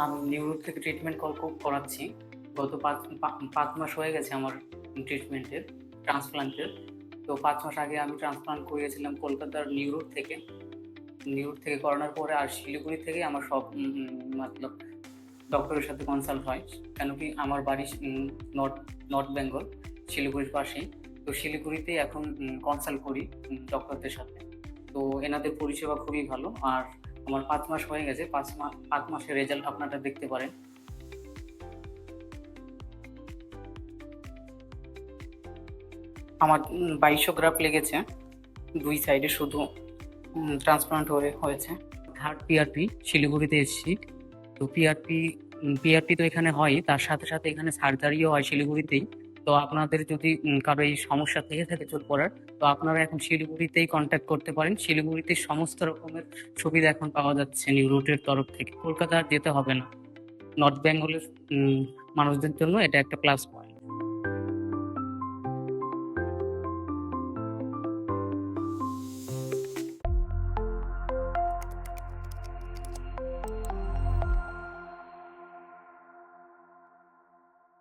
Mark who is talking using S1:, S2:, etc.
S1: আমি নিউরো থেকে ট্রিটমেন্ট করাচ্ছি। গত ৫ মাস হয়ে গেছে আমার ট্রিটমেন্টের, ট্রান্সপ্লান্টের। তো ৫ মাস আগে আমি ট্রান্সপ্লান্ট করিয়েছিলাম কলকাতার নিউরোর থেকে। নিউরোর থেকে করানোর পরে আর শিলিগুড়ি থেকেই আমার সব মতলব ডক্টরের সাথে কনসাল্ট হয়। কেন কি আমার বাড়ি নর্থ নর্থ বেঙ্গল, শিলিগুড়ির পাশেই। তো শিলিগুড়িতেই এখন কনসাল্ট করি ডক্টরদের সাথে। তো এনাদের পরিষেবা খুবই ভালো। আর আমার ৫ মাস হয়ে গেছে। ৫ মাসের রেজাল্ট আপনারা দেখতে পারেন। আমার ২২০০ গ্রাফট লেগেছে। ২ সাইডে শুধু ট্রান্সপ্লান্ট হয়েছে। থার্ড পিআরপি শিলিগুড়িতে এসেছি। তো পিআরপি তো এখানে হয়ই, তার সাথে সাথে এখানে সার্জারিও হয় শিলিগুড়িতেই। তো আপনাদের যদি কারো এই সমস্যা থেকে থাকে চোট পড়ার, তো আপনারা এখন শিলিগুড়িতেই কন্ট্যাক্ট করতে পারেন। শিলিগুড়িতে সমস্ত রকমের সুবিধা এখন পাওয়া যাচ্ছে নিউরোটের তরফ থেকে। কলকাতা আর যেতে হবে না। নর্থ বেঙ্গলের মানুষদের জন্য এটা একটা প্লাস পয়েন্ট।